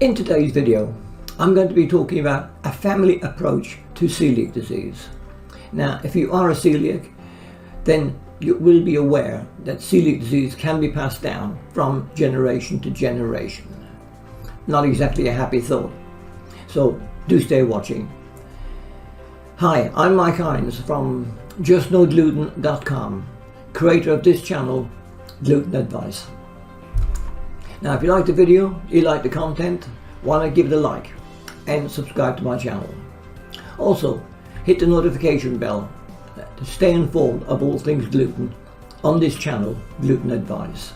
In today's video, I'm going to be talking about a family approach to celiac disease. Now, if you are a celiac, then you will be aware that celiac disease can be passed down from generation to generation. Not exactly a happy thought, so do stay watching. Hi, I'm Mike Hines from JustKnowGluten.com, creator of this channel, Gluten Advice. Now, if you like the video, you like the content, why not give it a like and subscribe to my channel. Also, hit the notification bell to stay informed of all things gluten on this channel, Gluten Advice.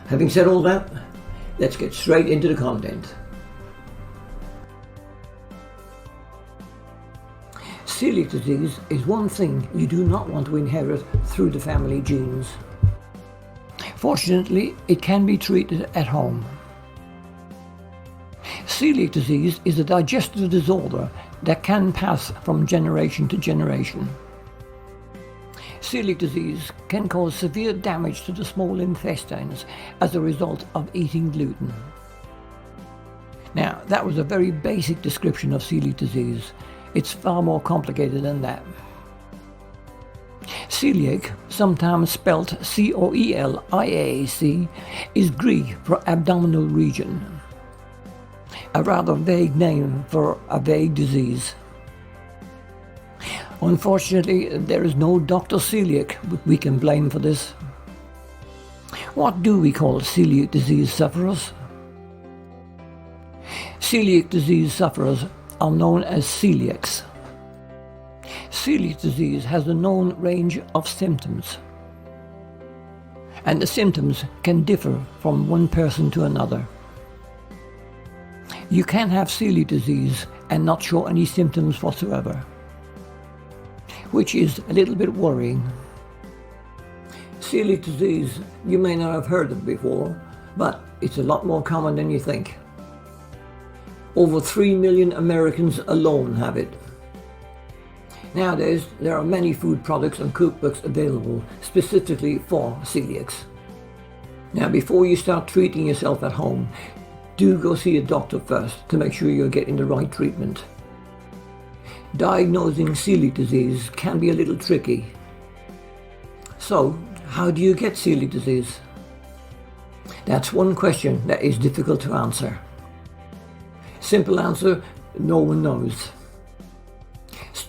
Having said all that, let's get straight into the content. Celiac disease is one thing you do not want to inherit through the family genes. Fortunately, it can be treated at home. Celiac disease is a digestive disorder that can pass from generation to generation. Celiac disease can cause severe damage to the small intestines as a result of eating gluten. Now, that was a very basic description of celiac disease. It's far more complicated than that. Celiac, sometimes spelt C-O-E-L-I-A-C, is Greek for abdominal region, a rather vague name for a vague disease. Unfortunately, there is no Dr. Celiac we can blame for this. What do we call celiac disease sufferers? Celiac disease sufferers are known as celiacs. Celiac disease has a known range of symptoms, and the symptoms can differ from one person to another. You can have celiac disease and not show any symptoms whatsoever, which is a little bit worrying. Celiac disease, you may not have heard of before, but it's a lot more common than you think. Over 3 million Americans alone have it. Nowadays, there are many food products and cookbooks available specifically for celiacs. Now, before you start treating yourself at home, do go see a doctor first to make sure you're getting the right treatment. Diagnosing celiac disease can be a little tricky. So, how do you get celiac disease? That's one question that is difficult to answer. Simple answer, no one knows.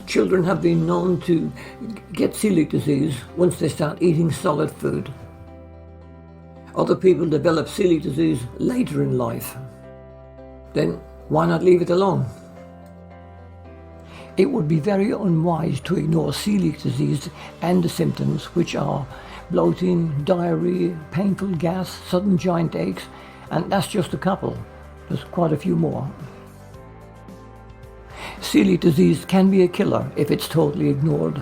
Children have been known to get celiac disease once they start eating solid food. Other people develop celiac disease later in life. Then why not leave it alone? It would be very unwise to ignore celiac disease and the symptoms, which are bloating, diarrhea, painful gas, sudden joint aches, and that's just a couple. There's quite a few more. Celiac disease can be a killer if it's totally ignored.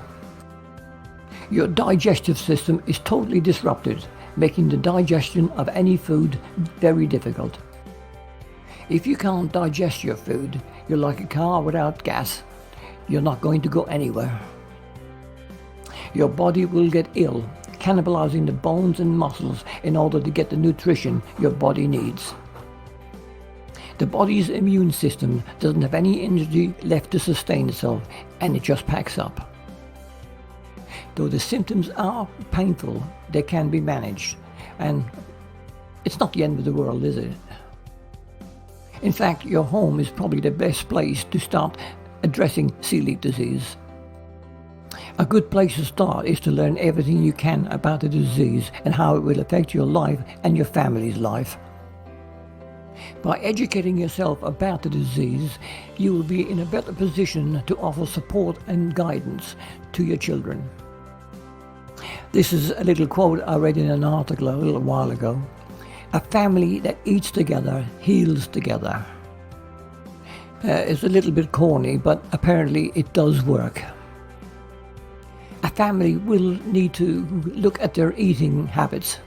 Your digestive system is totally disrupted, making the digestion of any food very difficult. If you can't digest your food, you're like a car without gas. You're not going to go anywhere. Your body will get ill, cannibalizing the bones and muscles in order to get the nutrition your body needs. The body's immune system doesn't have any energy left to sustain itself, and it just packs up. Though the symptoms are painful, they can be managed, and it's not the end of the world, is it? In fact, your home is probably the best place to start addressing celiac disease. A good place to start is to learn everything you can about the disease and how it will affect your life and your family's life. By educating yourself about the disease, you will be in a better position to offer support and guidance to your children. This is a little quote I read in an article a little while ago. A family that eats together heals together. It's a little bit corny, but apparently it does work. A family will need to look at their eating habits.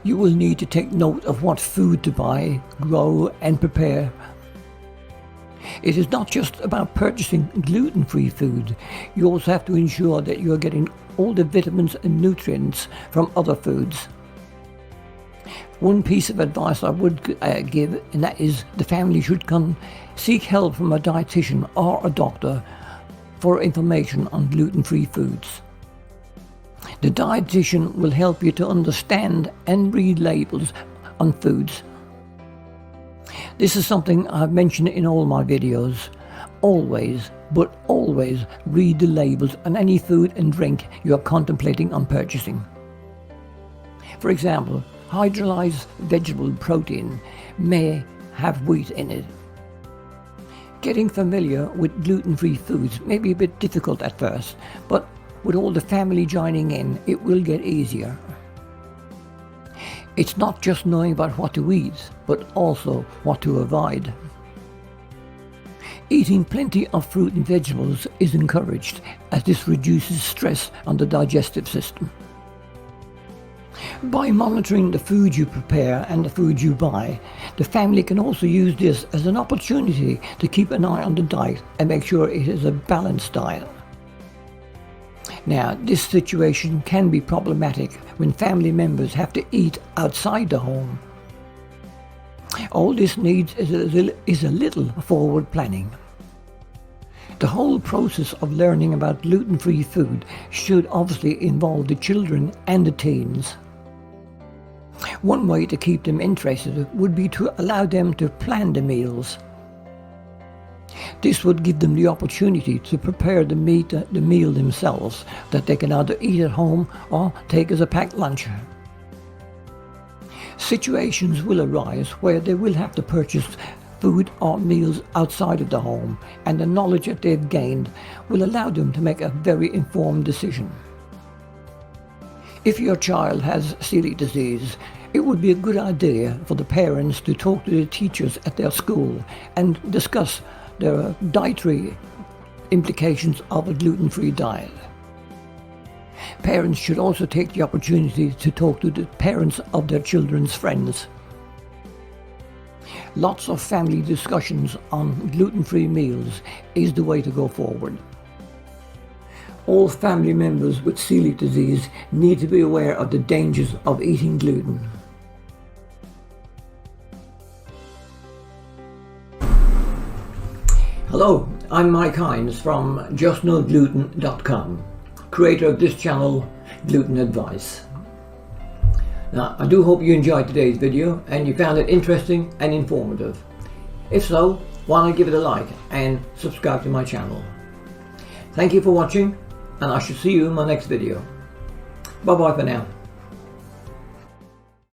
You will need to take note of what food to buy, grow, and prepare. It is not just about purchasing gluten-free food. You also have to ensure that you are getting all the vitamins and nutrients from other foods. One piece of advice I would give, and that is the family should seek help from a dietitian or a doctor for information on gluten-free foods. The dietitian will help you to understand and read labels on foods. This is something I've mentioned in all my videos. Always, but always read the labels on any food and drink you are contemplating on purchasing. For example, hydrolyzed vegetable protein may have wheat in it. Getting familiar with gluten-free foods may be a bit difficult at first, but with all the family joining in, it will get easier. It's not just knowing about what to eat, but also what to avoid. Eating plenty of fruit and vegetables is encouraged, as this reduces stress on the digestive system. By monitoring the food you prepare and the food you buy, the family can also use this as an opportunity to keep an eye on the diet and make sure it is a balanced diet. Now, this situation can be problematic when family members have to eat outside the home. All this needs is a little forward planning. The whole process of learning about gluten-free food should obviously involve the children and the teens. One way to keep them interested would be to allow them to plan the meals. This would give them the opportunity to prepare the meal themselves, that they can either eat at home or take as a packed lunch. Situations will arise where they will have to purchase food or meals outside of the home, and the knowledge that they've gained will allow them to make a very informed decision. If your child has celiac disease, it would be a good idea for the parents to talk to the teachers at their school and discuss the dietary implications of a gluten-free diet. Parents should also take the opportunity to talk to the parents of their children's friends. Lots of family discussions on gluten-free meals is the way to go forward. All family members with celiac disease need to be aware of the dangers of eating gluten. Hello, I'm Mike Hines from JustKnowGluten.com, creator of this channel, Gluten Advice. Now, I do hope you enjoyed today's video and you found it interesting and informative. If so, why not give it a like and subscribe to my channel. Thank you for watching, and I shall see you in my next video. Bye bye for now.